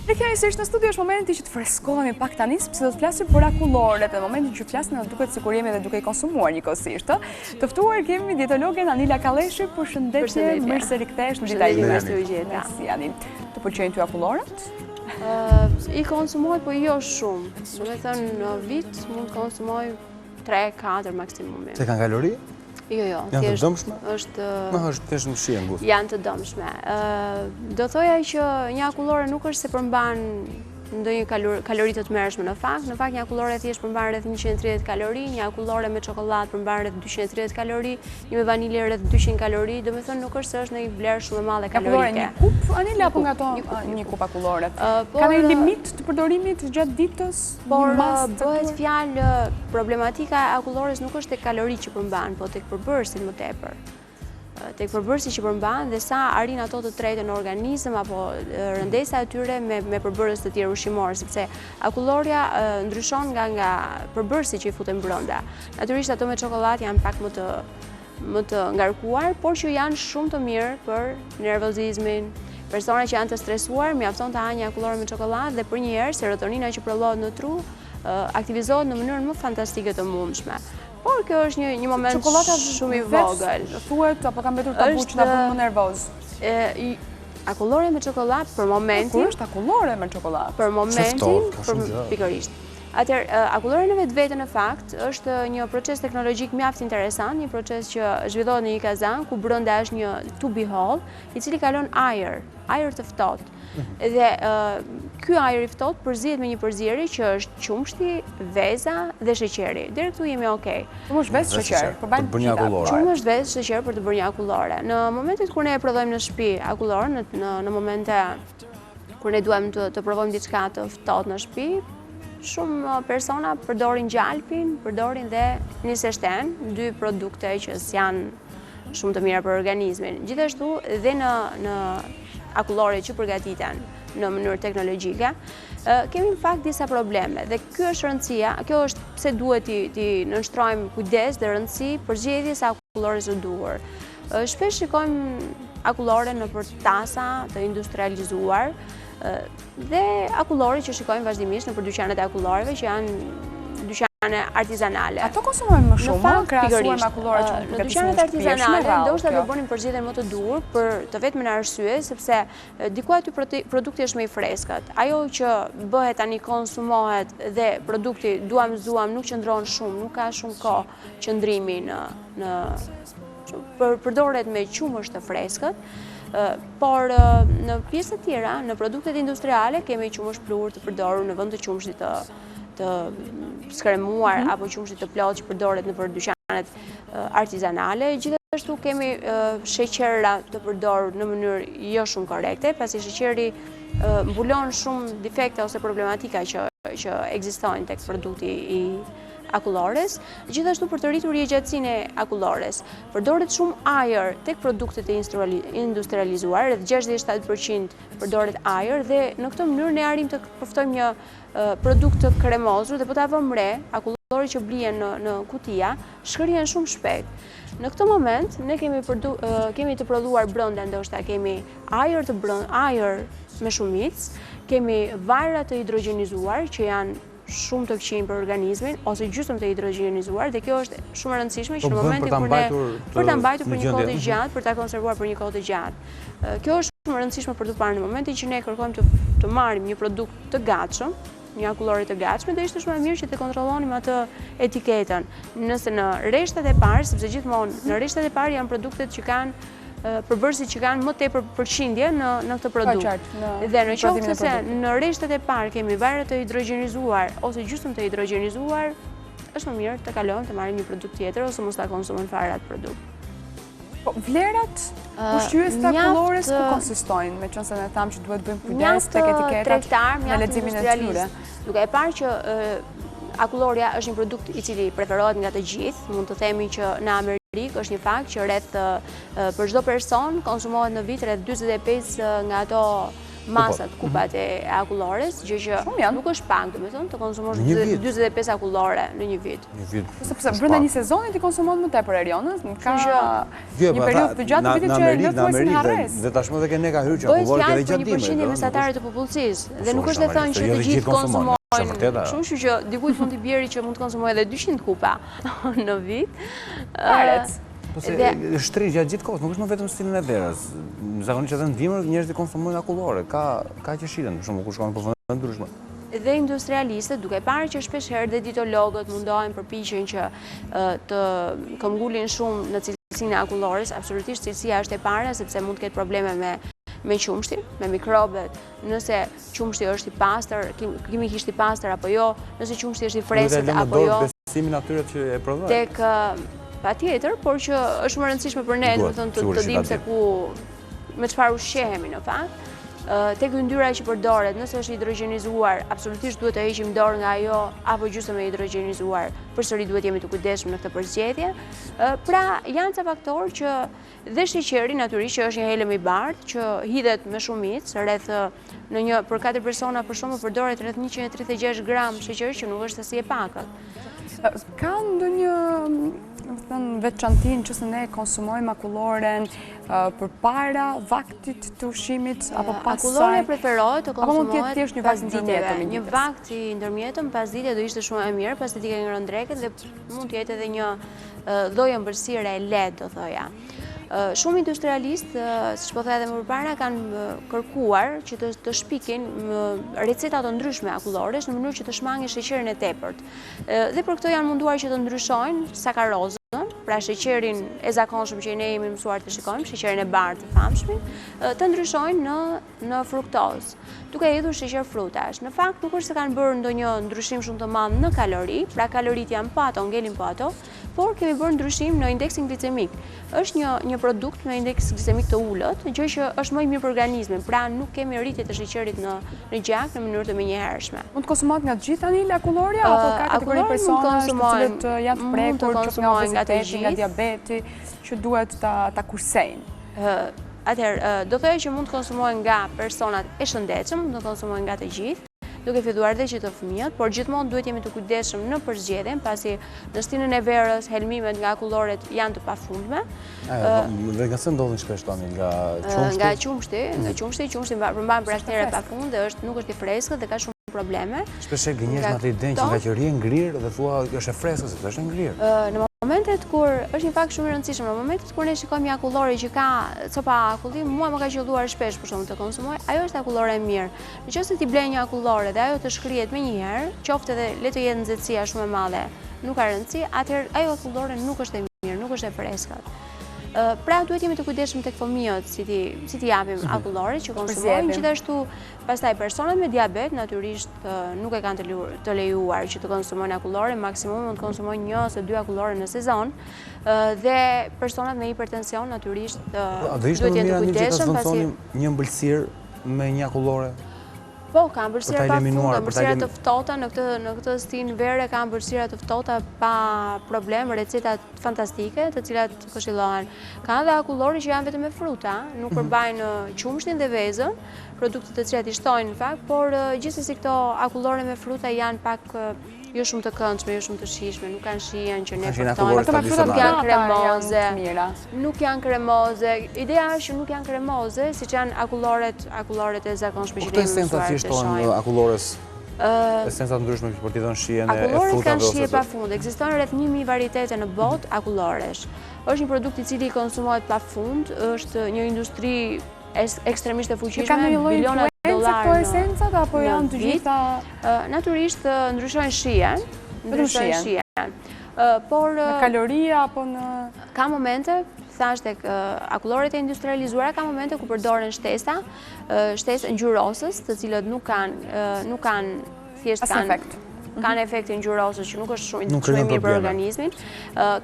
Rikthesisht në studio është momenti që të freskohemi pak tani, sepse do të flasim për akulloret, dhe momentin që flasim do duket sikur jemi edhe duke i konsumuar njëkohësisht. Të ftuar kemi dietologen Anila Kalleshi, përshëndetje, mirë se rikthesh në ditën e studios. Merci Anil. Të pëlqejnë ty akulloret? I konsumoj, po jo shumë. Do të thënë në vit mund konsumoj 3-4 maksimumi. Se kanë kalori? Jo. Janë të dëmshme? Është thjesht në shi e ngushtë. Janë të dëmshme. Do thoja që një akullore nuk është se përmban ndonjë kalori të tmerrshme në fakt një akullore thjesht përmban rreth 130 kalori, një akullore me çokoladë përmban rreth 230 kalori, një me vanilje rreth 200 kalori, domethënë nuk është se është në një vlerë shumë e madhe kalorike. Një kup, Anila, apo nga to një kup akullore? Ka një limit të përdorimit gjatë ditës? Por bëhet fjalë, problematika e akullores nuk është tek kaloritë që përmban, po tek përbërësit më tepër. Tek përbërësi që përmban dhe sa arrin ato të trejten në organizëm apo rëndesa e tyre me përbërës të tjerë ushqimor, sepse akulloria ndryshon nga përbërësi që i futen brenda. Natyrisht ato me çokoladë janë pak më të ngarkuar, por që janë shumë të mirë për nervozizmin. Persona që janë të stresuar, mjafton të hanë një akullore me çokoladë dhe për një herë serotonina që prodhohet në tru aktivizohet në mënyrën më fantastike të mundshme. Por kjo është një moment shumë i vogël. Thuhet apo ka mbetur tabu që na bën më nervoz? Akullore me çokoladë për momentin. Kur është akullore me çokoladë? Për momentin, pikërisht. Atëherë, akullore në vetvete në fakt është një proces teknologjik mjaft interesant, një proces që zhvillohet në një kazan ku brenda është një tub i holl, i cili kalon ajër të ftohtë. Dhe ky ajër i ftohtë përzihet me një përzierje që është qumshti, veza dhe sheqeri. Deri këtu jemi okay. Qumësht, vezë, sheqer, për bërë një akullore. Qumësht, vezë, sheqer për të bërë një akullore. Në momentet kur ne e prodhojmë në shtëpi akulloren, në momente kur ne duam të provojmë diçka të ftohtë në shtëpi, shumë persona përdorin gjalpin, përdorin dhe niseshten, dy produkte që janë shumë të mira për organizmin. Gjithashtu dhe në akullore që përgatiten në mënyrë teknologjike, kemi në fakt disa probleme dhe kjo është rëndësia, kjo është pse duhet t'i nënshtrojmë kujdes dhe rëndësi për zgjedhjes së akullores së duhur. Shpesh shikojmë akullore nëpër tasa të industrializuar dhe akullore që shikojmë vazhdimisht nëpër dyqanet e akulloreve që janë dyqane artizanale. Ato konsumojnë më shumë, krahasuar me akulloret që në dyqanet artizanale, ndoshta do bënin përzgjedhjen më të duhur për të vetmen arsye sepse diku aty produkti është më i freskët. Ajo që bëhet tani konsumohet dhe produkti duam nuk qëndron shumë, nuk ka shumë kohë qëndrimi përdoret me qumësht të freskët. Por në pjesë të tjera, në produktet industriale, kemi qumësht pluhur të përdorur në vend të qumshtit të skremuar apo qumshtit të plotë që përdoret nëpër dyqanet artizanale. Gjithashtu kemi sheqera të përdorur në mënyrë jo shumë korrekte, pasi sheqeri mbulon shumë defekte ose problematika që ekzistojnë tek produkti i akullores. Gjithashtu për të rritur rjegjatësinë e akullores, përdoret shumë ajër tek produktet e industrializuar, rreth 67% përdoret ajër dhe në këtë mënyrë ne arrim të përftojmë një produkt të kremozur dhe po ta vëmë re, akullori që blihen në kutia, shkërjen shumë shpejt. Në këtë moment ne kemi të prodhuar brenda, ndoshta kemi ajër me shumicë, kemi vajra të hidrogenizuar që janë shumë të këqij për organizmin ose gjysmë të hidrogenizuar dhe kjo është shumë e rëndësishme që në momentin kur ne për ta mbajtur për një kohë të gjatë, për ta konservuar për një kohë të gjatë. Kjo është shumë e rëndësishme për të parë në momentin që ne kërkojmë të marrim një produkt të gatshëm, një akullore të gatshme, do ishte shumë e mirë që të kontrollonim atë etiketën. Nëse në rreshtat e parë, sepse gjithmonë në rreshtat e parë janë produktet që kanë përbërësit që kanë më tepër përqindje në këtë produkt. Dhe në qoftë se në rreshtat e parë kemi vajra të hidrogenizuar ose gjysmë të hidrogenizuar, është më mirë të kalojmë të marrim një produkt tjetër ose mos ta konsumojmë fare atë produkt. Po vlerat ushqyes të akullores ku konsistojnë, meqense ne thamë që duhet bëjmë kujdes tek etiketat në leximin e tyre. Duke e parë që akulloria është një produkt i cili preferohet nga të gjithë, mund të themi që në Amerikë është një fakt që rreth për çdo person konsumohet në vit rreth 45 nga ato masat, kupat e akullores, gjë që nuk është pak, domethënë, të konsumosh 45 akullore në një vit. Sepse brenda një sezoni ti konsumon më tepër erionës, ka një periudhë të gjatë vitit që në thuajsin harres. Dhe tashmë edhe ne ka hyrë që akullorët edhe gjatë dimrit. Bëhet fjalë për 1% mesatare të popullsisë dhe nuk është e thënë që të gjithë konsumojnë. Kështu që dikujt mund t'i bjeri që mund të konsumojë edhe 200 kupa në vit. Shtri gjatë gjithë kohës, nuk është më vetëm stilin e verës. Zakonisht edhe në dimër njerëzit konsumojnë akullore, ka që shiren, për shumë ku shkojnë për vende ndryshme. Dhe industrialistët, duke parë që shpesh herë dhe dietologët mundohen përpiqen që të këmbgulin shumë në cilësinë e akullores, absolutisht cilësia është e para sepse mund të ketë probleme me qumshtin, me mikrobet, nëse qumshti është i pastër, kimikisht i pastër apo jo, nëse qumshti është i freskët apo jo. Besimin atyre që e prodhojnë. Tek patjetër, por që është më rëndësishme për ne, domethënë të dimë se ku me çfarë ushqehemi në fakt. Tek yndyra që përdoret, nëse është hidrogenizuar, absolutisht duhet të heqim dorë nga ajo apo gjysmë e hidrogenizuar. Përsëri duhet jemi të kujdesshëm në këtë përzgjedhje. Pra, janë ca faktorë që dhe sheqeri natyrisht që është një helm i bardhë që hidhet me shumicë, rreth për 4 persona për shkak përdoret rreth 136 gram sheqer që nuk është asnjë e pakët. Ka ndonjë veçantin që se ne konsumojmë akulloren përpara vaktit të ushqimit apo pas saj? Akulloria preferohet të një konsumohet pas ditëve. Një vakt vakt i ndërmjetëm pas ditëve do ishte shumë e mirë, pas ditëve ke ngrënë drekën dhe mund të jetë edhe një lloj ëmbëlsire e lehtë, do thoja. Shumë industrialistë, siç po thënë edhe më përpara, kanë kërkuar që të shpikin receta të ndryshme akullores në mënyrë që të shmangin sheqerin e tepërt. Dhe për këtë janë munduar që të ndryshojnë sakarozën, pra sheqerin e zakonshëm që ne jemi mësuar të shikojmë, sheqerin e bardhë të famshëm, të ndryshojnë në fruktozë, duke hedhur sheqer frutash. Në fakt nuk është se kanë bërë ndonjë ndryshim shumë të madh në kalori, pra kaloritë janë po ato, ngelin po ato, por kemi bërë ndryshim në indeksin glicemik. Është një produkt me indeks glicemik të ulët, gjë që është më i mirë për organizmin, pra nuk kemi rritje të sheqerit në gjak në mënyrë të menjëhershme. Mund të konsumohet nga të gjithë anila akulloria apo ka kategori personash të cilët janë të prekur që nga obeziteti, nga diabeti, që duhet ta kursejnë? Atëherë, do thojë që mund të konsumohen nga personat e shëndetshëm, mund të konsumohen nga të gjithë, duke filluar dhe që të fëmijët, por gjithmonë duhet jemi të kujdesshëm në përzgjedhjen, pasi në stinën e verës helmimet nga akulloret janë të pafundme. Dhe nga se ndodhin shpesh tani nga qumshti? Nga qumshti përmban për asnjëherë pafund dhe nuk është i freskët dhe ka shumë probleme. Shpesh gënjesh me atë idenë që nga që rrie ngrirë dhe thua është e freskët sepse është e ngrirë. Në momentet kur është një fakt shumë i rëndësishëm, në momentet kur ne shikojmë një akullore që ka copa akulli, mua më ka qelluar shpesh për shkak të konsumoj, ajo është akullore e mirë. Nëse ti ble një akullore dhe ajo të shkrihet menjëherë, qoftë edhe le të jetë nxehtësia shumë e madhe, nuk ka rëndësi, atëherë ajo akullore nuk është e mirë, nuk është e freskët. Pra duhet jemi të kujdesshëm tek fëmijët si ti japim akullore që konsumojnë, gjithashtu pastaj personat me diabet natyrisht nuk e kanë të lejuar që të konsumojnë akullore, maksimumi mund të konsumojnë 1 ose 2 akullore në sezon, dhe personat me hipertension natyrisht duhet jenë të kujdesshëm pasi një ëmbëlsirë me një akullore. Po, ka ëmbëlsira pafund, ëmbëlsira të ftohta në këtë stinë vere, ka ëmbëlsira të ftohta pa problem, receta fantastike, të cilat këshillohen. Ka edhe akullore që janë vetëm me fruta, nuk përbajnë qumshtin dhe vezën, produktet të cilat i shtojnë në fakt, por gjithsesi këto akullore me fruta janë pak jo shumë të këndshme, jo shumë të shijshme, nuk kanë shijen që ne përtojnë, nuk janë kremoze, nuk janë kremoze. Ideja është që nuk janë kremoze, siç janë akulloret e zakonshme që ne mësuar të shohim. Esenca thjeshtohen akullores? Esenca ndryshme për t'i dhënë shijen e frutave? Akulloret kanë shije pafund. Ekzistojnë rreth 1000 varietete në botë akulloresh. Është një produkt i cili konsumohet pafund, është një industri ekstremisht e fuqishme, bilionat dollarë këto esencat apo janë të gjitha? Natyrisht ndryshojnë shijen. Por në kaloria apo në ka momente, thash tek akulloret e industrializuara, ka momente ku përdoren shtesa ngjyrosës, të cilët nuk kanë thjesht kanë efektin ngjyrosës që nuk është shumë mirë për organizmin,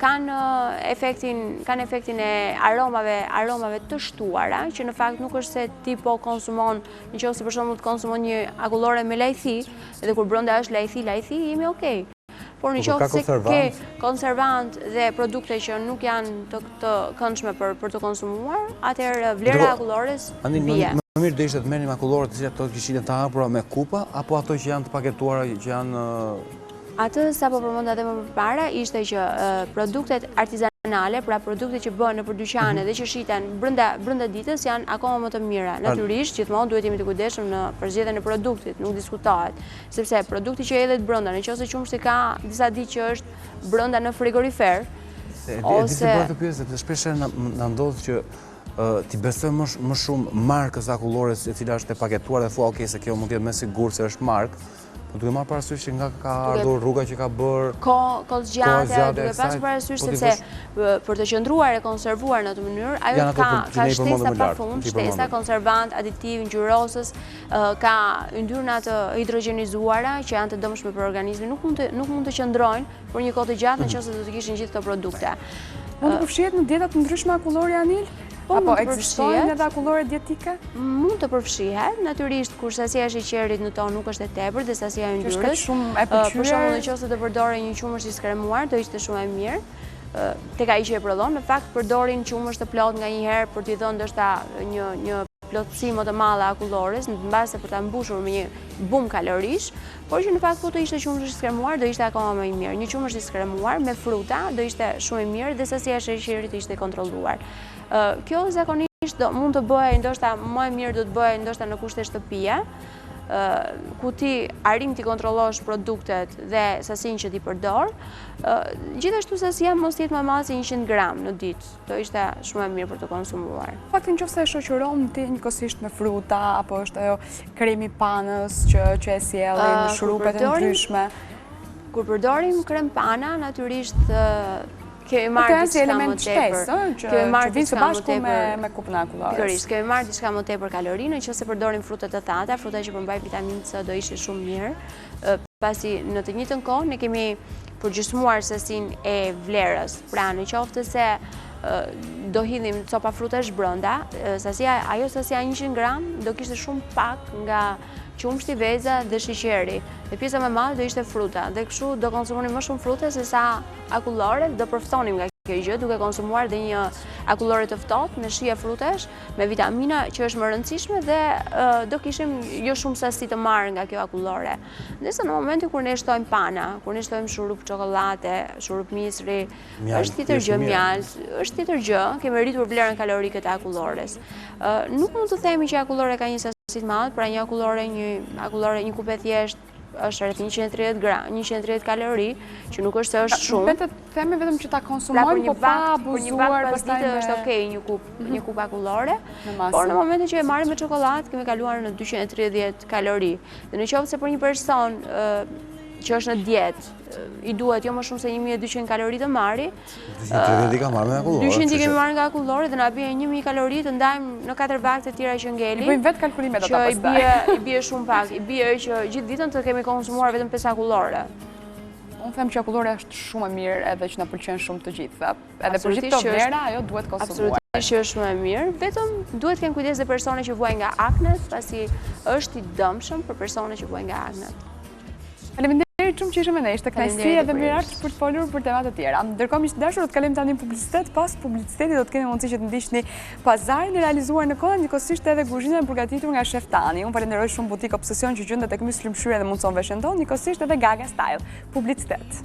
kanë efektin e aromave të shtuara, që në fakt nuk është se ti po konsumon, nëse për shembull të konsumon një akullore me lajthi, dhe kur brenda është lajthi, jemi okay. por në Po, ka qoftë se ke konservant? konservant dhe produkte që nuk janë të këndshme për të konsumuar, atëherë vlera e akullores bie. Më mirë do ishte të merrnim akullore të cilat ato kishin të hapura me kupa, apo ato që janë të paketuara që janë Atë sa po përmenda edhe më përpara ishte që produktet artizanale, pra produktet që bëhen nëpër dyqane dhe që shiten brenda ditës janë akoma më të mira. Natyrisht, gjithmonë duhet jemi të kujdesshëm në përzgjedhjen e produktit, nuk diskutohet, sepse produkti që hedhet brenda, nëse qumshti ka disa ditë që është brenda në frigorifer, ose bëhet të pyes sepse shpesh na ndodh që ti besojmë më shumë markës akullores e cila është e paketuar dhe thua okay se kjo mund të jetë më sigurt se është markë. Po duke marrë parasysh që nga ka ardhur rruga që ka bërë kohë zgjate, duke pasur parasysh sepse për të qëndruar e konservuar në atë mënyrë, ajo ka shtesa pafund, shtesa, konservant, aditiv, ngjyrosës, ka yndyrna të hidrogenizuara që janë të dëmshme për organizmin, nuk mund të qëndrojnë për një kohë të gjatë nëse do të kishin gjithë këto produkte. Mund të përfshihet në dieta të ndryshme akullori Anil? Apo ekzistojnë edhe akullore dietike? Mund të përfshihet, natyrisht kur sasia e sheqerit në to nuk është e tepër dhe sasia e yndyrës. Është shumë e pëlqyer. Për shembull, nëse të përdore një qumësht i skremuar, do ishte shumë e mirë. Tek ai që e prodhon, në fakt përdorin qumësht të plot nganjëherë për t'i dhënë ndoshta një plotësi më të madhe akullores, në base për ta mbushur me një bum kalorish, por që në fakt po të ishte qumësht i skremuar do ishte akoma më i mirë. Një qumësht i skremuar me fruta do ishte shumë i mirë dhe sasia e sheqerit ishte kontrolluar. Kjo zakonisht mund të bëhej ndoshta më e mirë do të bëhej ndoshta në kushte shtëpie, ku ti arrin ti kontrollosh produktet dhe sasinë që ti përdor. Gjithashtu sasia mos jetë më madhe se 100 gram në ditë. Do ishte shumë e mirë për të konsumuar. Faktin nëse e shoqëron ti njëkohësisht me fruta apo është ajo kremi panës që e sjellin në shurupe të ndryshme. Kur përdorim krem pana, natyrisht kemi marrë diçka më tepër. Kemi marrë diçka më tepër me kupën e akullores. Pikërisht, kemi marrë diçka më tepër kalori, nëse përdorim fruta të thata, fruta që përmbajnë vitaminë C do ishte shumë mirë. Pasi në të njëjtën kohë ne kemi përgjysmuar sasinë e vlerës. Pra, në qoftë se do hidhim copa frutash brenda, ajo sasia 100 gram do kishte shumë pak nga qumshti, veza dhe sheqeri. Dhe pjesa më e madhe do ishte fruta. Dhe kështu do konsumonim më shumë fruta se sa akullore, do përftonim nga kjo gjë duke konsumuar dhe një akullore të ftohtë me shije frutash, me vitamina që është më rëndësishme dhe do kishim jo shumë sasi të marrë nga kjo akullore. Ndërsa në momentin kur ne shtojmë pana, kur ne shtojmë shurup çokolade, shurup misri, është tjetër gjë mjalt, është tjetër gjë, kemi rritur vlerën kalorike të akullores. Nuk mund të themi që akullore ka një sasi të madhe, pra një akullore, një kupe thjesht është rreth 130 gram, 130 kalori, që nuk është se është shumë. Vetë themi vetëm që ta konsumojmë, po pa abuzuar, pastaj është okay një kup akullore, por në momentin që e marrim me çokoladë kemi kaluar në 230 kalori. Dhe në qoftë se për një person që është në dietë, i duhet jo më shumë se 1200 kalori të marri. 230 i ka marrë me akullore. 200 i kemi marrë nga akullore dhe na bie 1000 kalori të ndajmë në 4 vakte të tjera që ngelim. I bëjmë vetë kalkulimet ata pastaj. I bie shumë pak. I bie që gjithë ditën të kemi konsumuar vetëm 5 akullore. Unë them që akullore është shumë e mirë edhe që na pëlqen shumë të gjithë. Edhe për gjithë këto vlera ajo duhet konsumuar. Absolutisht që është shumë e mirë, vetëm duhet të kenë kujdes dhe persone që vuajnë nga aknet, pasi është i dëmshëm për persone që vuajnë nga aknet. Faleminderit shumë që ishe me ne, ishte kënaqësi edhe mirëart për të folur për tema të tjera. Ndërkohë miq të dashur, do të kalojmë tani në publicitet, pas publicitetit do të kemi mundësi që të ndiqni pazarin e realizuar në kohë, njëkohësisht edhe kuzhinën e përgatitur nga Shef Tani. Unë falenderoj shumë butik Obsesion që gjendet tek Myslimshyre dhe mundson veshëndon, njëkohësisht edhe Gaga Style. Publicitet.